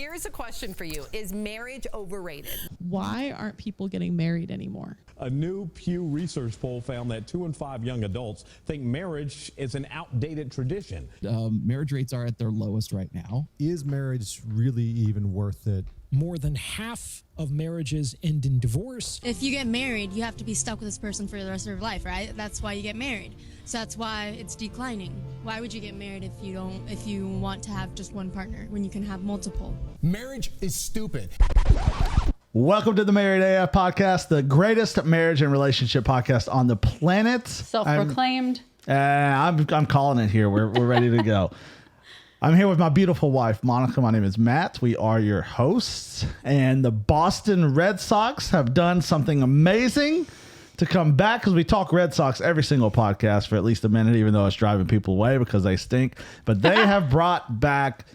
Here's a question for you. Is marriage overrated? Why aren't people getting married anymore? A new Pew Research poll found that 2 in 5 young adults think marriage is an outdated tradition. Marriage rates are at their lowest right now. Is marriage really even worth it? More than half of marriages end in divorce. If you get married, you have to be stuck with this person for the rest of your life, right? That's why you get married. So that's why it's declining. Why would you get married if you want to have just one partner when you can have multiple? Marriage is stupid. Welcome to the Married AF podcast, the greatest marriage and relationship podcast on the planet. Self-proclaimed. I'm calling it here. We're ready to go. I'm here with my beautiful wife, Monica. My name is Matt. We are your hosts. And the Boston Red Sox have done something amazing to come back, because we talk Red Sox every single podcast for at least a minute, even though it's driving people away because they stink. But they have brought back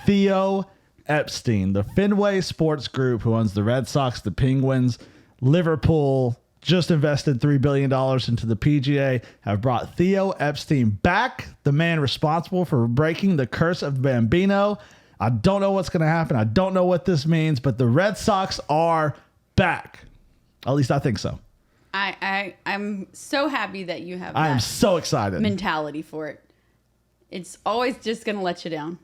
Theo Epstein, the Fenway Sports Group, who owns the Red Sox, the Penguins, Liverpool, just invested $3 billion into the PGA, have brought Theo Epstein back, the man responsible for breaking the curse of Bambino. I don't know what's going to happen. I don't know what this means, but the Red Sox are back. At least I think so. I'm so happy that you have I am so excited. Mentality for it. It's always just going to let you down.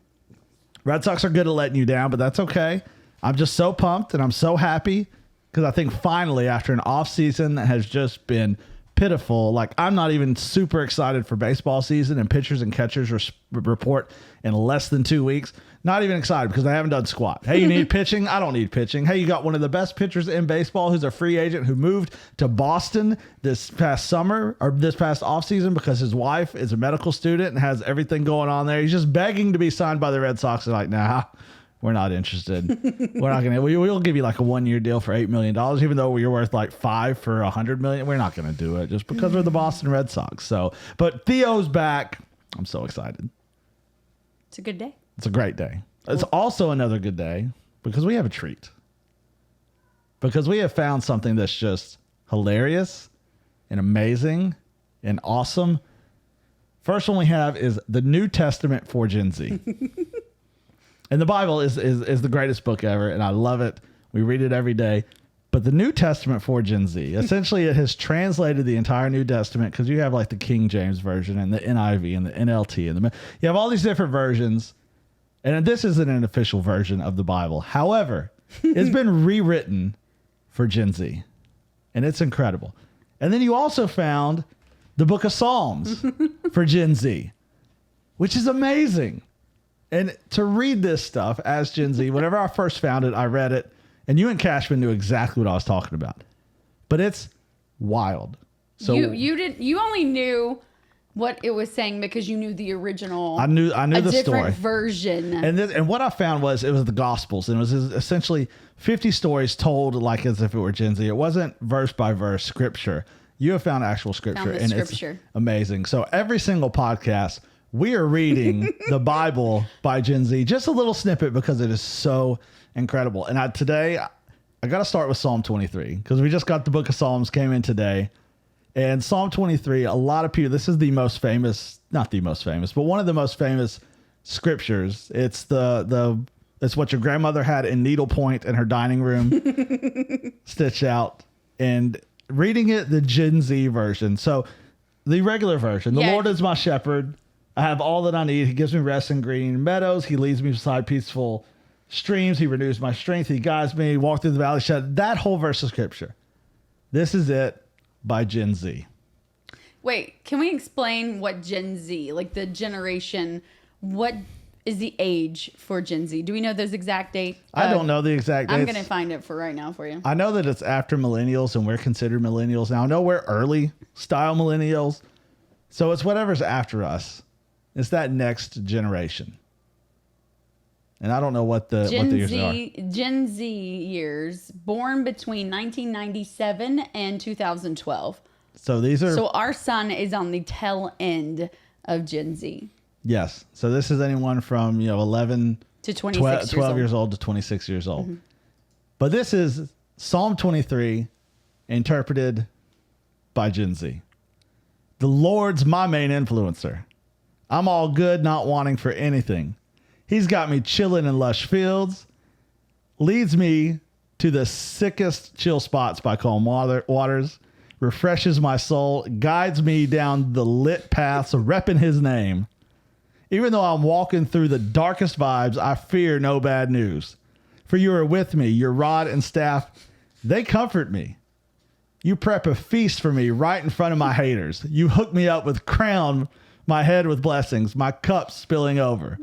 Red Sox are good at letting you down, but that's okay. I'm just so pumped and I'm so happy because I think finally, after an off season that has just been pitiful, like I'm not even super excited for baseball season, and pitchers and catchers report in less than 2 weeks. Not even excited because I haven't done squat. Hey, you need pitching? I don't need pitching. Hey, you got one of the best pitchers in baseball who's a free agent who moved to Boston this past summer or this past offseason because his wife is a medical student and has everything going on there. He's just begging to be signed by the Red Sox. They're like, nah, we're not interested. We're not going to. We'll give you like a 1-year deal for $8 million, even though you're worth like $5 for $100 million. We're not going to do it just because we're the Boston Red Sox. So, but Theo's back. I'm so excited. It's a good day. It's a great day. It's also another good day because we have a treat. Because we have found something that's just hilarious and amazing and awesome. First one we have is the New Testament for Gen Z. And the Bible is the greatest book ever, and I love it. We read it every day. But the New Testament for Gen Z, essentially it has translated the entire New Testament, because you have like the King James Version and the NIV and the NLT. And you have all these different versions. And this isn't an official version of the Bible. However, it's been rewritten for Gen Z. And it's incredible. And then you also found the book of Psalms for Gen Z, which is amazing. And to read this stuff as Gen Z, whenever I first found it, I read it. And you and Cashman knew exactly what I was talking about. But it's wild. So you only knew what it was saying because you knew the original. I knew the story. Different version. And what I found was it was the Gospels, and it was essentially 50 stories told like as if it were Gen Z. It wasn't verse by verse scripture. You have found actual scripture, and scripture. It's amazing. So every single podcast, we are reading the Bible by Gen Z, just a little snippet because it is so incredible. And today I got to start with Psalm 23 because we just got the book of Psalms came in today. And Psalm 23, a lot of people, this is the most famous, not the most famous, but one of the most famous scriptures. It's it's what your grandmother had in needlepoint in her dining room, stitched out, and reading it, the Gen Z version. So the regular version, the Lord is my shepherd. I have all that I need. He gives me rest in green meadows. He leads me beside peaceful streams. He renews my strength. He guides me, walk through the valley shadow. That whole verse of scripture. This is it. By Gen Z. Wait, can we explain what Gen Z, like the generation, what is the age for Gen Z? Do we know those exact dates? I don't know the exact dates. I'm going to find it for right now for you. I know that it's after millennials, and we're considered millennials now. I know we're early style millennials. So it's whatever's after us. It's that next generation. And I don't know what the years are. Gen Z years, born between 1997 and 2012. So these are. So our son is on the tail end of Gen Z. Yes. So this is anyone from 11 to 26 12 years old to 26 years old. Mm-hmm. But this is Psalm 23 interpreted by Gen Z. The Lord's my main influencer. I'm all good, not wanting for anything. He's got me chilling in lush fields. leads me to the sickest chill spots by calm waters, refreshes my soul, guides me down the lit paths of repping his name. Even though I'm walking through the darkest vibes, I fear no bad news. For you are with me, your rod and staff, they comfort me. You prep a feast for me right in front of my haters. You hook me up with crown my head with blessings, my cups spilling over.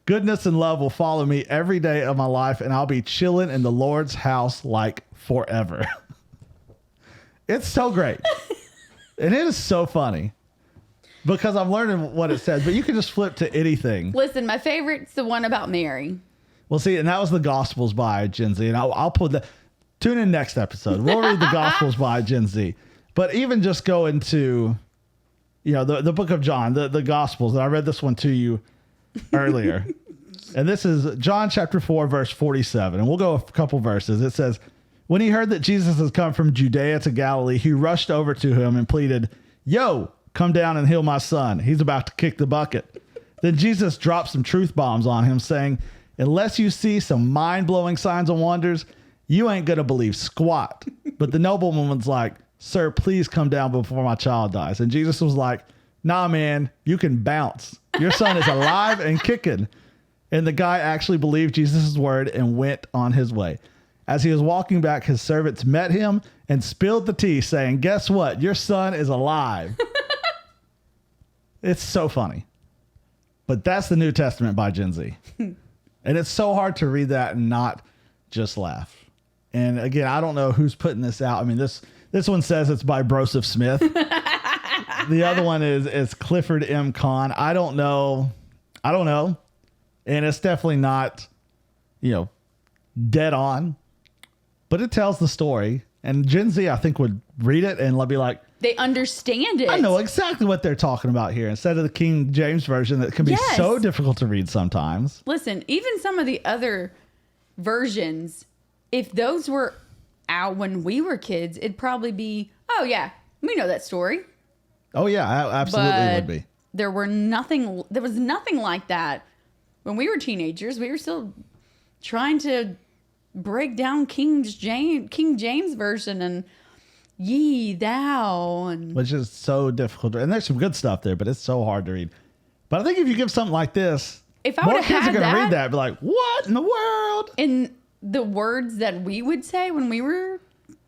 Goodness and love will follow me every day of my life, and I'll be chilling in the Lord's house like forever. It's so great. And it is so funny because I'm learning what it says, but you can just flip to anything. Listen, my favorite's the one about Mary. Well, see, and that was the Gospels by Gen Z, and I'll put that. Tune in next episode. We'll read the Gospels by Gen Z. But even just go into, the book of John, the Gospels, and I read this one to you earlier. And this is John chapter 4, verse 47. And we'll go a couple verses. It says, when he heard that Jesus has come from Judea to Galilee, he rushed over to him and pleaded, "Yo, come down and heal my son. He's about to kick the bucket." Then Jesus dropped some truth bombs on him, saying, "Unless you see some mind-blowing signs and wonders, you ain't going to believe squat." But the nobleman's like, "Sir, please come down before my child dies." And Jesus was like, "Nah, man, you can bounce. Your son is alive and kicking." And the guy actually believed Jesus' word and went on his way. As he was walking back, his servants met him and spilled the tea, saying, "Guess what? Your son is alive." It's so funny. But that's the New Testament by Gen Z. And it's so hard to read that and not just laugh. And again, I don't know who's putting this out. I mean, this one says it's by Broseph Smith. The other one is Clifford M. Kahn. I don't know. And it's definitely not, dead on. But it tells the story. And Gen Z, I think, would read it and be like, they understand it. I know exactly what they're talking about here. Instead of the King James Version that can be so difficult to read sometimes. Listen, even some of the other versions, if those were out when we were kids, it'd probably be, "Oh yeah, we know that story." Oh yeah, absolutely would be. There was nothing like that when we were teenagers. We were still trying to break down King James Version and ye, thou, and which is so difficult. And there's some good stuff there, but it's so hard to read. But I think if you give something like this, if I more would have kids had are going to that, read that and be like, "What in the world?" In the words that we would say when we were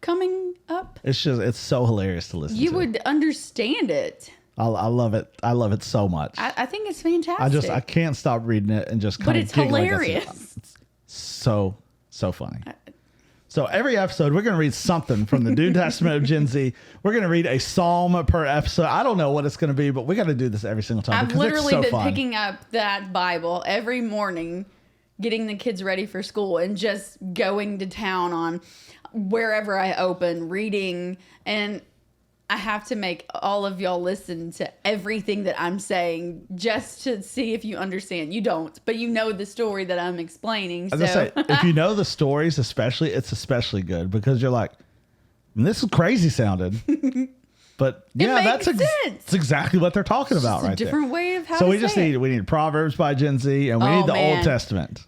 coming up, it's so hilarious to listen to. You would understand it. I love it. I love it so much. I think it's fantastic. I can't stop reading it and just kind but of it's giggling. hilarious. It's so funny. So every episode, we're going to read something from the New Testament of Gen Z. We're going to read a psalm per episode. I don't know what it's going to be, but we got to do this every single time. I've literally it's so been fun. picking up that Bible every morning, getting the kids ready for school, and just going to town on wherever I open, reading. And I have to make all of y'all listen to everything that I'm saying just to see if you understand. You don't, but you know the story that I'm explaining. As I say, if you know the stories, it's especially good because you're like, "This is crazy sounding." But yeah, that's exactly what they're talking about right there. Different way of how so to we need Proverbs by Gen Z, and we need the Old Testament.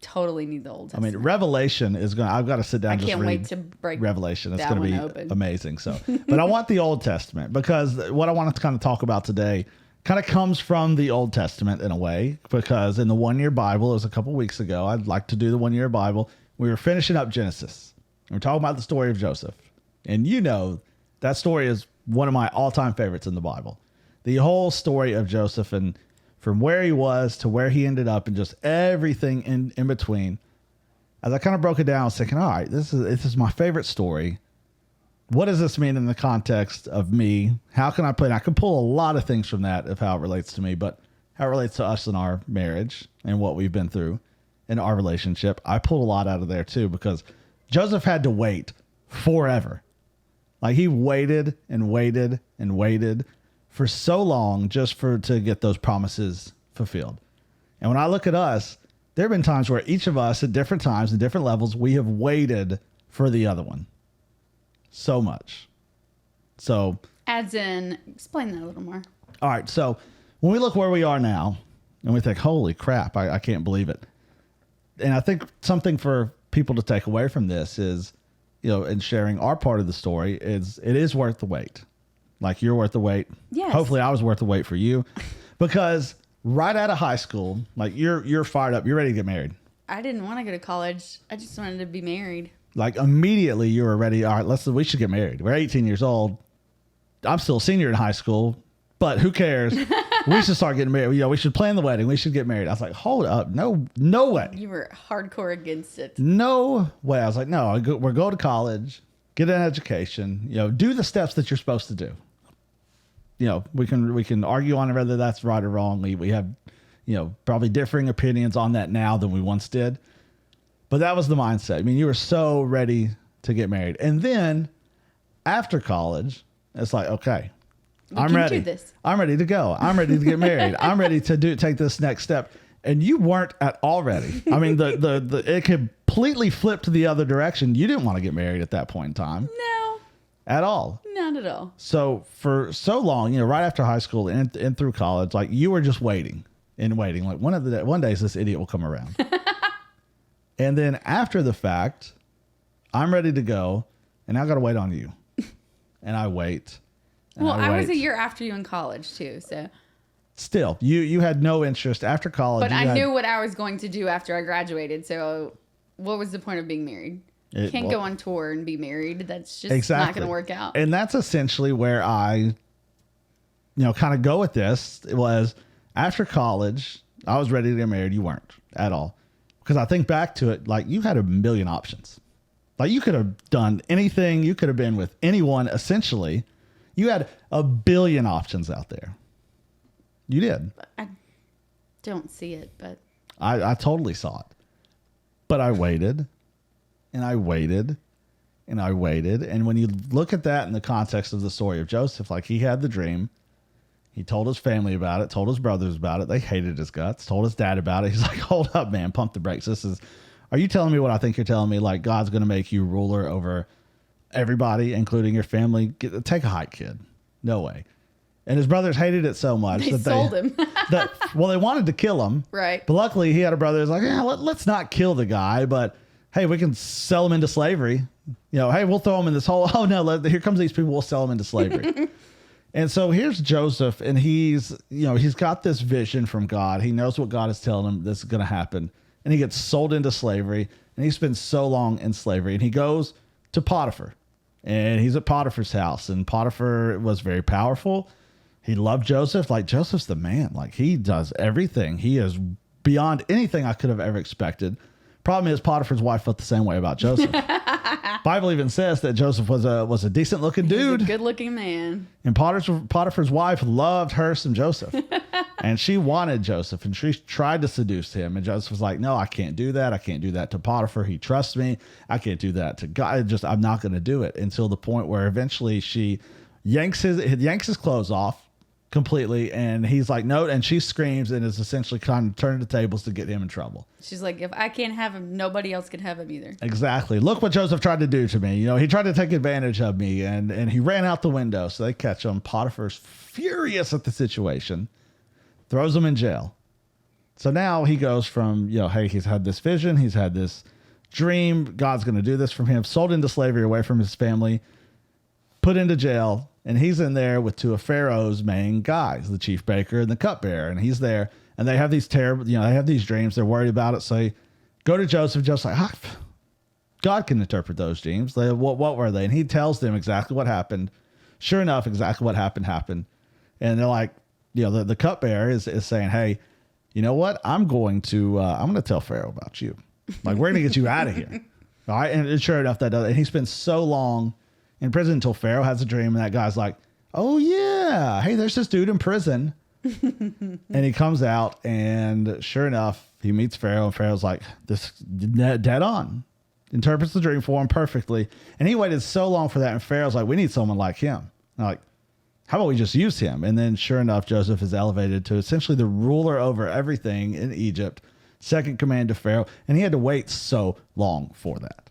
Totally need the Old Testament. I mean, Revelation is going. I've got to sit down and just read. I can't wait to break Revelation. It's that going to be open. Amazing. So, but I want the Old Testament because what I want to kind of talk about today kind of comes from the Old Testament in a way. Because in the 1 Year Bible, it was a couple weeks ago. I'd like to do the 1 Year Bible. We were finishing up Genesis. We're talking about the story of Joseph, and that story is one of my all-time favorites in the Bible. The whole story of Joseph and from where he was to where he ended up and just everything in between. As I kind of broke it down, I was thinking, all right, this is my favorite story. What does this mean in the context of me? How can I put it? I can pull a lot of things from that of how it relates to me, but how it relates to us in our marriage and what we've been through in our relationship. I pulled a lot out of there too, because Joseph had to wait forever. Like he waited and waited and waited for so long just to get those promises fulfilled. And when I look at us, there have been times where each of us at different times and different levels, we have waited for the other one so much. So explain that a little more. All right. So when we look where we are now and we think, holy crap, I can't believe it. and I think something for people to take away from this is, in sharing our part of the story, is it is worth the wait. Like, you're worth the wait. Yes. Hopefully I was worth the wait for you, because right out of high school, like, you're fired up. You're ready to get married. I didn't want to go to college. I just wanted to be married. Like, immediately you were ready. All right, we should get married. We're 18 years old. I'm still a senior in high school, but who cares? We should start getting married. We should plan the wedding. We should get married. I was like, hold up. No way. You were hardcore against it. No way. I was like, no, we're going to college, get an education, do the steps that you're supposed to do. We can argue on whether that's right or wrong. We have, probably differing opinions on that now than we once did. But that was the mindset. I mean, you were so ready to get married. And then after college, it's like, okay, I'm ready. Do this. I'm ready to go. I'm ready to get married. I'm ready to take this next step. And you weren't at all ready. I mean, it completely flipped the other direction. You didn't want to get married at that point in time. No. At all. Not at all. So for so long, right after high school and through college, like, you were just waiting and waiting. Like, one day this idiot will come around. And then after the fact, I'm ready to go, and I got to wait on you. And I wait. Well, I was a year after you in college too, so. Still, you had no interest after college. But I knew what I was going to do after I graduated, so what was the point of being married? You can't go on tour and be married. That's just not going to work out. And that's essentially where I, kind of go with this. It was after college, I was ready to get married. You weren't at all. Because I think back to it, like, you had a million options. Like, you could have done anything. You could have been with anyone, essentially. You had a billion options out there. You did. I don't see it, but. I totally saw it. But I waited, and I waited, and I waited. And when you look at that in the context of the story of Joseph, like, he had the dream. He told his family about it, told his brothers about it. They hated his guts, told his dad about it. He's like, hold up, man, pump the brakes. Are you telling me what I think you're telling me? Like, God's going to make you ruler over everybody, including your family? Take a hike, kid. No way. And his brothers hated it so much They sold him. They wanted to kill him. Right. But luckily he had a brother who's like, yeah, let's not kill the guy, but hey, we can sell him into slavery. Hey, we'll throw him in this hole. Oh no, here comes these people. We'll sell him into slavery. And so here's Joseph, and he's got this vision from God. He knows what God is telling him this is going to happen. And he gets sold into slavery, and he spends so long in slavery. And he goes to Potiphar, and he's at Potiphar's house. And Potiphar was very powerful. He loved Joseph. Like, Joseph's the man. Like, he does everything. He is beyond anything I could have ever expected. Problem is, Potiphar's wife felt the same way about Joseph. Bible even says that Joseph was a decent looking dude. He's a good looking man. And Potiphar's wife loved her some Joseph. And she wanted Joseph, and she tried to seduce him. And Joseph was like, no, I can't do that. I can't do that to Potiphar. He trusts me. I can't do that to God. I'm not going to do it, until the point where eventually she yanks his clothes off completely. And he's like, no. And she screams and is essentially kind of turning the tables to get him in trouble. She's like, if I can't have him, nobody else can have him either. Exactly. Look what Joseph tried to do to me. He tried to take advantage of me, and he ran out the window. So they catch him. Potiphar's furious at the situation, throws him in jail. So now he goes from, hey, he's had this vision. He's had this dream. God's going to do this from him. Sold into slavery, away from his family, put into jail. And he's in there with two of Pharaoh's main guys, the chief baker and the cupbearer. And he's there, and they have these terrible, they have these dreams. They're worried about it. So they go to Joseph. Joseph's like, God can interpret those dreams. What were they? And he tells them exactly what happened. Sure enough, exactly what happened. And they're like, the cupbearer is saying, hey, you know what? I'm going to tell Pharaoh about you. Like, we're going to get you out of here. All right. And sure enough, that does. And he spends so long in prison until Pharaoh has a dream, and that guy's like, oh yeah, hey, there's this dude in prison. And he comes out, and sure enough, he meets Pharaoh, and Pharaoh's like, this dead on, interprets the dream for him perfectly. And he waited so long for that, and Pharaoh's like, we need someone like him. And like, how about we just use him? And then sure enough, Joseph is elevated to essentially the ruler over everything in Egypt, second command to Pharaoh. And he had to wait so long for that.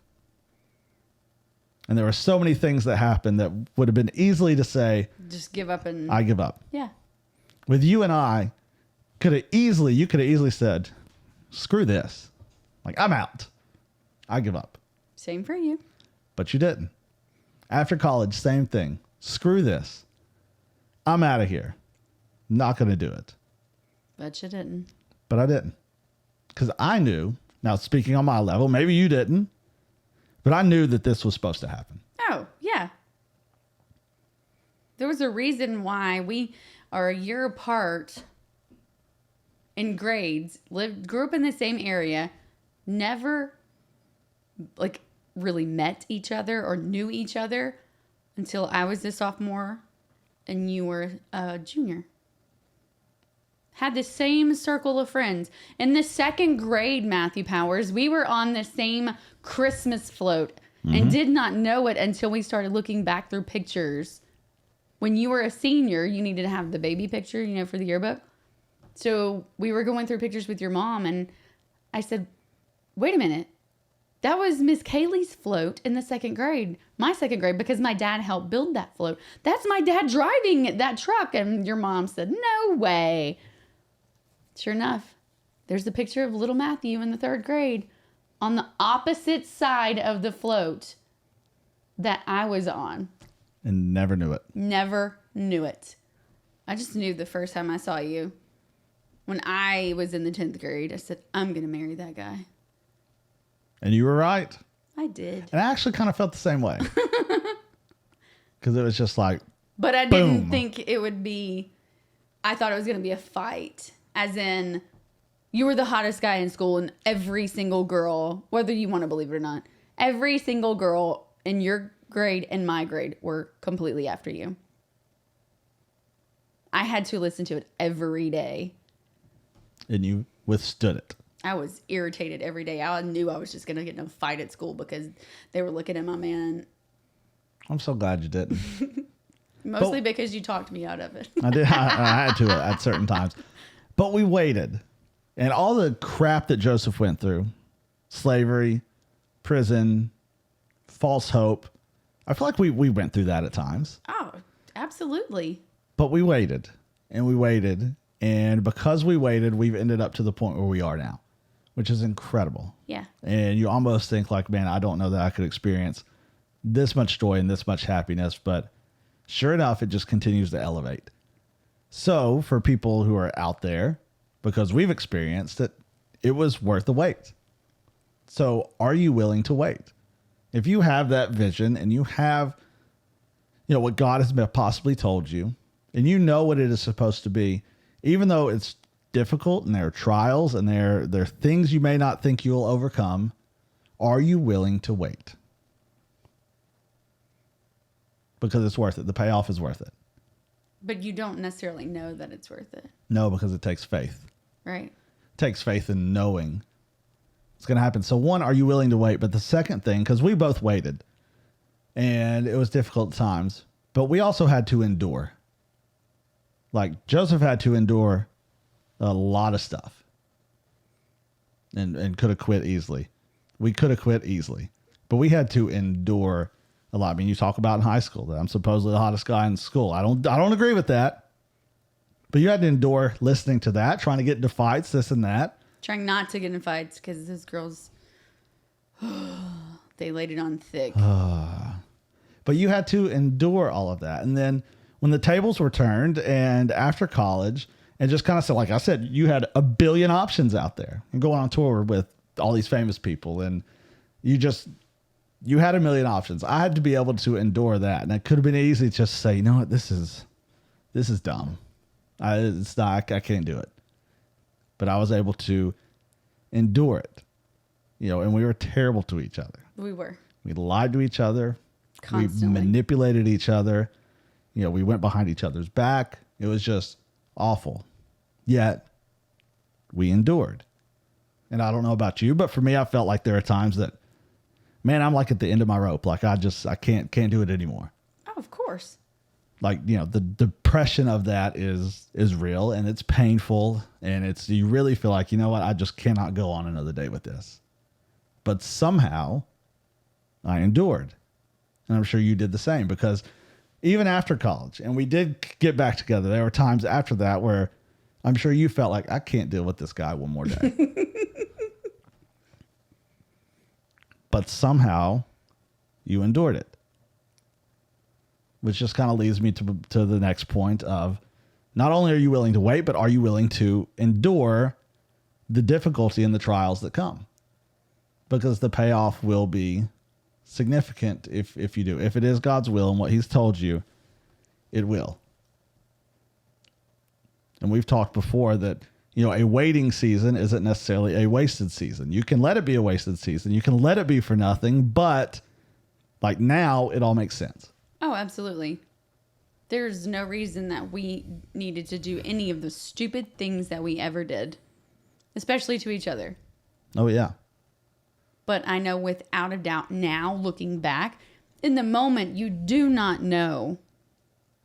And there were so many things that happened that would have been easily to say, just give up. And I give up. Yeah. With you and I, you could have easily said, screw this. Like, I'm out. I give up. Same for you. But you didn't. After college, same thing. Screw this. I'm out of here. Not going to do it. But you didn't. But I didn't. Because I knew, now speaking on my level, maybe you didn't, but I knew that this was supposed to happen. Oh, yeah. There was a reason why we are a year apart in grades, grew up in the same area, never like really met each other or knew each other until I was a sophomore and you were a junior. Had the same circle of friends. In the second grade, Matthew Powers, we were on the same Christmas float and did not know it until we started looking back through pictures. When you were a senior, you needed to have the baby picture, for the yearbook. So we were going through pictures with your mom, and I said, wait a minute. That was Miss Kaylee's float in the second grade, my second grade, because my dad helped build that float. That's my dad driving that truck. And your mom said, no way. Sure enough, there's a picture of little Matthew in the third grade on the opposite side of the float that I was on. And never knew it. Never knew it. I just knew the first time I saw you. When I was in the 10th grade, I said, I'm going to marry that guy. And you were right. I did. And I actually kind of felt the same way. Because it was just like, but I boom. didn't think it would be, I thought it was going to be a fight. As in, you were the hottest guy in school and every single girl, whether you want to believe it or not, every single girl in your grade and my grade were completely after you. I had to listen to it every day. And you withstood it. I was irritated every day. I knew I was just going to get in a fight at school because they were looking at my man. I'm so glad you didn't. Mostly because you talked me out of it. I did. I had to at certain times. But we waited. And all the crap that Joseph went through, slavery, prison, false hope, I feel like we went through that at times. Oh, absolutely. But we waited and we waited. And because we waited, we've ended up to the point where we are now, which is incredible. Yeah. And you almost think like, man, I don't know that I could experience this much joy and this much happiness. But sure enough, it just continues to elevate. So for people who are out there, because we've experienced it, it was worth the wait. So are you willing to wait? If you have that vision and you have, what God has possibly told you, and you know what it is supposed to be, even though it's difficult and there are trials and there are things you may not think you'll overcome, are you willing to wait? Because it's worth it. The payoff is worth it. But you don't necessarily know that it's worth it. No, because it takes faith. Right. It takes faith in knowing it's going to happen. So one, are you willing to wait? But the second thing, because we both waited and it was difficult times, but we also had to endure. Like Joseph had to endure a lot of stuff and could have quit easily. We could have quit easily, but we had to endure a lot. I mean, you talk about in high school that I'm supposedly the hottest guy in school. I don't agree with that, but you had to endure listening to that, trying to get into fights, this and that. Trying not to get in fights because those girls, they laid it on thick. But you had to endure all of that. And then when the tables were turned and after college and just kind of said, like I said, you had a billion options out there and going on tour with all these famous people. And you had a million options. I had to be able to endure that. And it could have been easy to just say, you know what, this is dumb. I can't do it. But I was able to endure it, and we were terrible to each other. We were. We lied to each other. Constantly. We manipulated each other. We went behind each other's back. It was just awful. Yet we endured. And I don't know about you, but for me, I felt like there are times that, man, I'm like at the end of my rope. Like I can't do it anymore. Oh, of course. Like, the depression of that is real and it's painful. And you really feel like, you know what? I just cannot go on another day with this. But somehow I endured. And I'm sure you did the same, because even after college, and we did get back together, there were times after that where I'm sure you felt like, I can't deal with this guy one more day. but somehow you endured it. Which just kind of leads me to the next point of not only are you willing to wait, but are you willing to endure the difficulty and the trials that come? Because the payoff will be significant if you do. If it is God's will and what he's told you, it will. And we've talked before that, a waiting season isn't necessarily a wasted season. You can let it be a wasted season. You can let it be for nothing, but like now it all makes sense. Oh, absolutely. There's no reason that we needed to do any of the stupid things that we ever did, especially to each other. Oh, yeah. But I know without a doubt now, looking back, in the moment, you do not know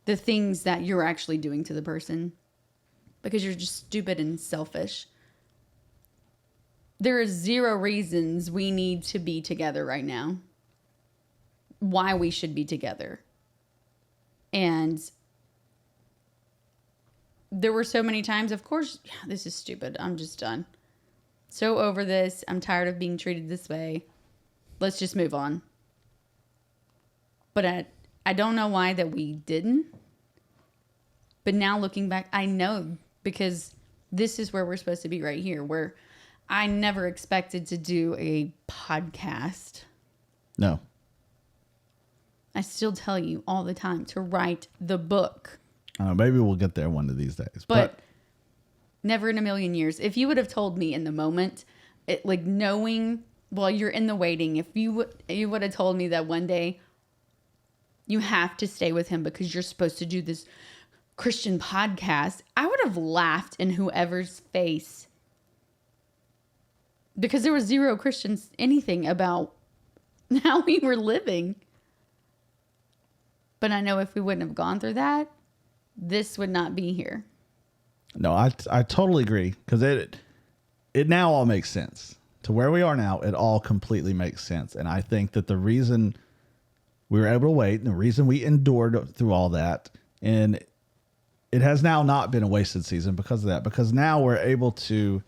the things that you're actually doing to the person because you're just stupid and selfish. There are zero reasons we need to be together right now. Why we should be together. And there were so many times, of course, this is stupid. I'm just done. So over this. I'm tired of being treated this way. Let's just move on. But I don't know why that we didn't. But now looking back, I know because this is where we're supposed to be right here, where I never expected to do a podcast. No. I still tell you all the time to write the book. Maybe we'll get there one of these days. But never in a million years. If you would have told me in the moment, knowing while you're in the waiting, if you would have told me that one day you have to stay with him because you're supposed to do this Christian podcast, I would have laughed in whoever's face. Because there was zero Christians anything about how we were living. But I know if we wouldn't have gone through that, this would not be here. No, I totally agree because it now all makes sense. To where we are now, it all completely makes sense. And I think that the reason we were able to wait and the reason we endured through all that, and it has now not been a wasted season because of that, because now we're able to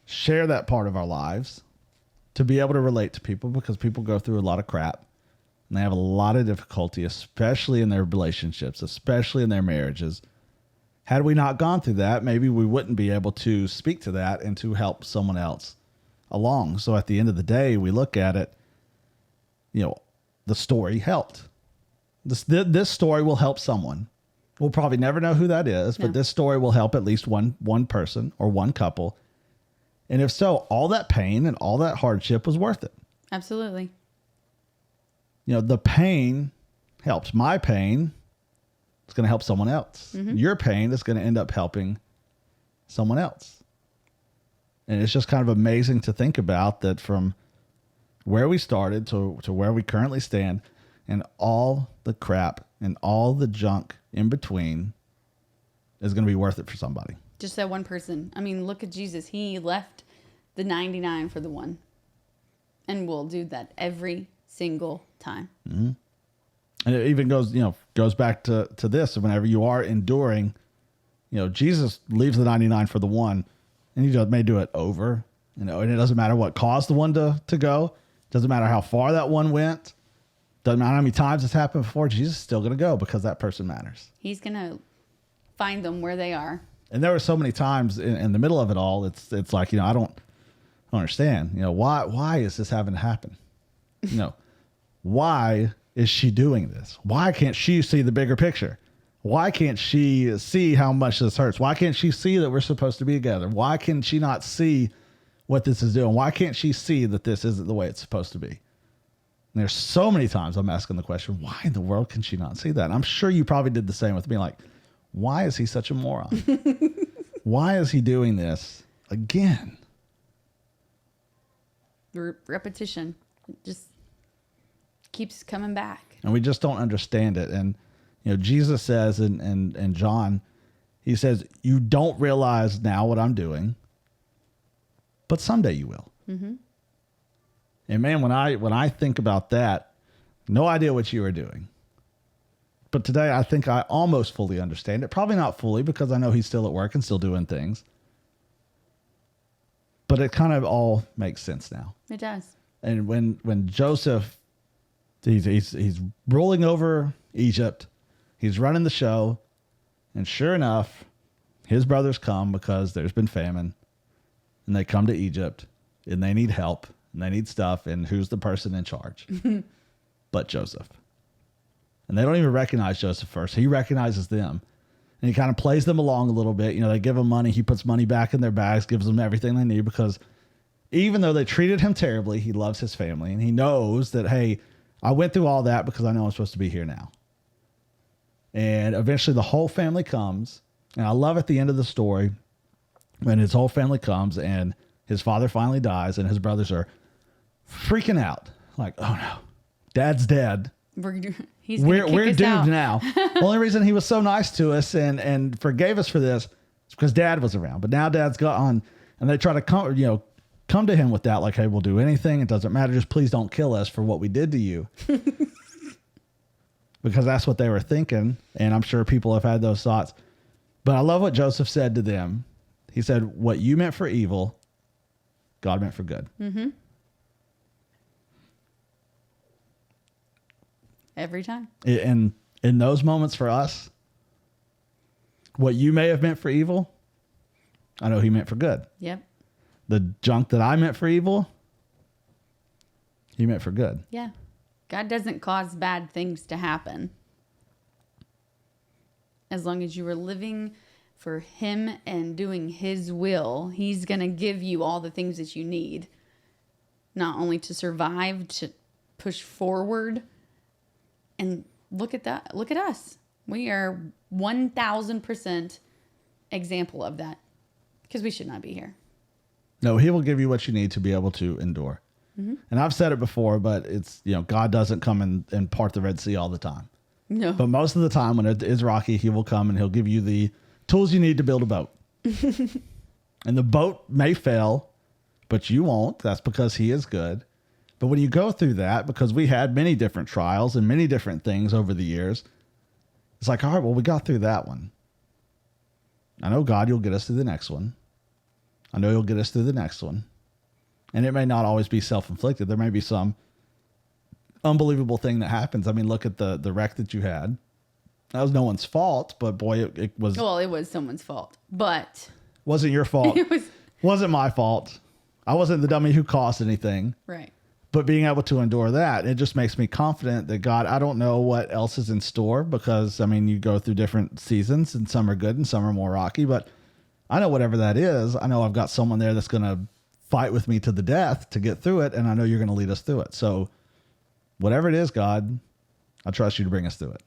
share that part of our lives, to be able to relate to people because people go through a lot of crap. And they have a lot of difficulty, especially in their relationships, especially in their marriages. Had we not gone through that, maybe we wouldn't be able to speak to that and to help someone else along. So at the end of the day, we look at it, the story helped. This story will help someone. We'll probably never know who that is, but this story will help at least one person or one couple. And if so, all that pain and all that hardship was worth it. Absolutely. The pain helps. My pain is going to help someone else. Mm-hmm. Your pain is going to end up helping someone else. And it's just kind of amazing to think about that from where we started to where we currently stand and all the crap and all the junk in between is going to be worth it for somebody. Just that one person. I mean, look at Jesus. He left the 99 for the one. And we'll do that every single time. Mm-hmm. And it even goes back to this. Whenever you are enduring, Jesus leaves the 99 for the one, and he may do it over, and it doesn't matter what caused the one to go. Doesn't matter how far that one went. Doesn't matter how many times it's happened before. Jesus is still going to go because that person matters. He's going to find them where they are. And there were so many times in the middle of it all. It's like, I don't understand, why is this having to happen? Why is she doing this? Why can't she see the bigger picture? Why can't she see how much this hurts? Why can't she see that we're supposed to be together? Why can she not see what this is doing? Why can't she see that this isn't the way it's supposed to be? And there's so many times I'm asking the question, why in the world can she not see that? And I'm sure you probably did the same with me. Like, why is he such a moron? Why is he doing this again? Repetition. Just keeps coming back. And we just don't understand it. And, Jesus says in John, he says, you don't realize now what I'm doing, but someday you will. Mm-hmm. And man, when I think about that, no idea what you are doing. But today I think I almost fully understand it. Probably not fully because I know he's still at work and still doing things. But it kind of all makes sense now. It does. And when Joseph, he's ruling over Egypt, he's running the show, and sure enough, his brothers come because there's been famine, and they come to Egypt, and they need help, and they need stuff, and who's the person in charge? But Joseph. And they don't even recognize Joseph first. He recognizes them. And he kind of plays them along a little bit. You know, they give him money. He puts money back in their bags, gives them everything they need, because even though they treated him terribly, he loves his family. And he knows that, hey, I went through all that because I know I'm supposed to be here now. And eventually the whole family comes. And I love at the end of the story when his whole family comes and his father finally dies and his brothers are freaking out. Like, oh no, dad's dead. We're We're doomed out. now. The only reason he was so nice to us and forgave us for this is because dad was around. But now dad's gone, and they try to come to him with that, like, hey, we'll do anything. It doesn't matter. Just please don't kill us for what we did to you. Because that's what they were thinking. And I'm sure people have had those thoughts. But I love what Joseph said to them. He said, what you meant for evil, God meant for good. Mm-hmm. Every time. And in those moments for us, what you may have meant for evil, I know he meant for good. Yep. The junk that I meant for evil, he meant for good. Yeah. God doesn't cause bad things to happen. As long as you are living for him and doing his will, he's going to give you all the things that you need. Not only to survive, to push forward. And look at that. Look at us. We are 1,000% example of that. Because we should not be here. No, he will give you what you need to be able to endure. Mm-hmm. And I've said it before, but it's, God doesn't come and part the Red Sea all the time. No. But most of the time when it is rocky, he will come and he'll give you the tools you need to build a boat. And the boat may fail, but you won't. That's because he is good. But when you go through that, because we had many different trials and many different things over the years, it's like, all right, well, we got through that one. I know, God, you'll get us through the next one. I know you'll get us through the next one. And it may not always be self-inflicted. There may be some unbelievable thing that happens. I mean, look at the wreck that you had. That was no one's fault, but boy, it was. Well, it was someone's fault, but. Wasn't your fault. Wasn't my fault. I wasn't the dummy who caused anything. Right. But being able to endure that, it just makes me confident that God, I don't know what else is in store because, I mean, you go through different seasons and some are good and some are more rocky, but I know whatever that is. I know I've got someone there that's going to fight with me to the death to get through it. And I know you're going to lead us through it. So whatever it is, God, I trust you to bring us through it.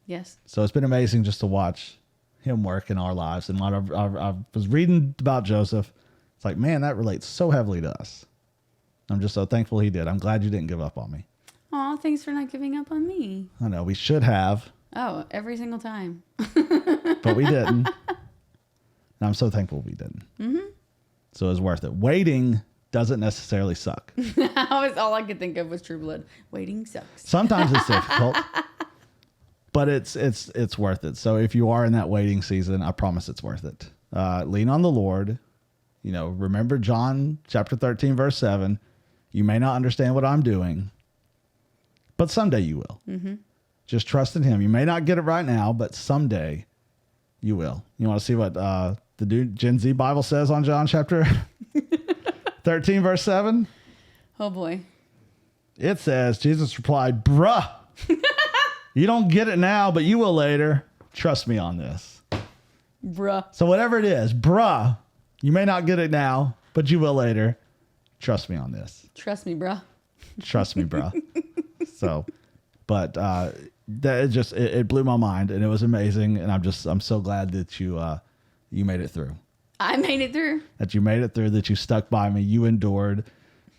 Yes. So it's been amazing just to watch him work in our lives. And I was reading about Joseph. It's like, man, that relates so heavily to us. I'm just so thankful he did. I'm glad you didn't give up on me. Aw, thanks for not giving up on me. I know we should have. Oh, every single time. But we didn't. And I'm so thankful we didn't. Mm-hmm. So it was worth it. Waiting doesn't necessarily suck. All I could think of was True Blood. Waiting sucks. Sometimes it's difficult, but it's worth it. So if you are in that waiting season, I promise it's worth it. Lean on the Lord. Remember John chapter 13, verse 7. You may not understand what I'm doing, but someday you will. Mm-hmm. Just trust in him. You may not get it right now, but someday you will. You want to see what the Gen Z Bible says on John chapter 13, verse 7? Oh, boy. It says, Jesus replied, bruh, you don't get it now, but you will later. Trust me on this. Bruh. So whatever it is, bruh, you may not get it now, but you will later. Trust me on this. Trust me, bruh. Trust me, bruh. So, but that it blew my mind, and it was amazing, and I'm so glad that you made it through. I made it through. That you made it through. That you stuck by me. You endured,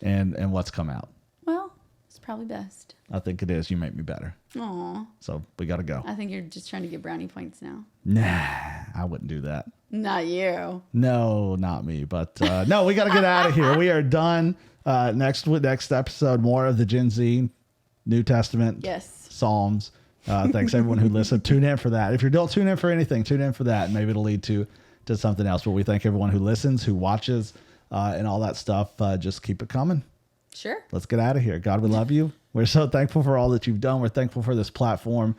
and what's come out. Well, it's probably best. I think it is. You make me better. Aw. So we got to go. I think you're just trying to get brownie points now. Nah, I wouldn't do that. Not you. No, not me. But no, we got to get out of here. We are done. Next episode, more of the Gen Z New Testament. Yes. Psalms. Thanks everyone who listened. Tune in for that. If you don't tune in for anything, tune in for that. Maybe it'll lead to something else. But we thank everyone who listens, who watches, and all that stuff. Just keep it coming. Sure. Let's get out of here. God, we love you. We're so thankful for all that you've done. We're thankful for this platform,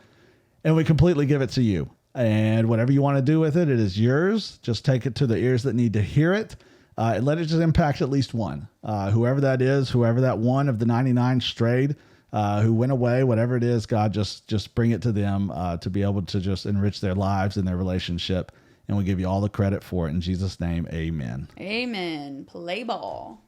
and we completely give it to you. And whatever you want to do with it, it is yours. Just take it to the ears that need to hear it. And let it just impact at least one. Whoever that is, whoever that one of the 99 strayed, who went away, whatever it is, God, just bring it to them to be able to just enrich their lives and their relationship. And we give you all the credit for it. In Jesus' name, amen. Amen. Play ball.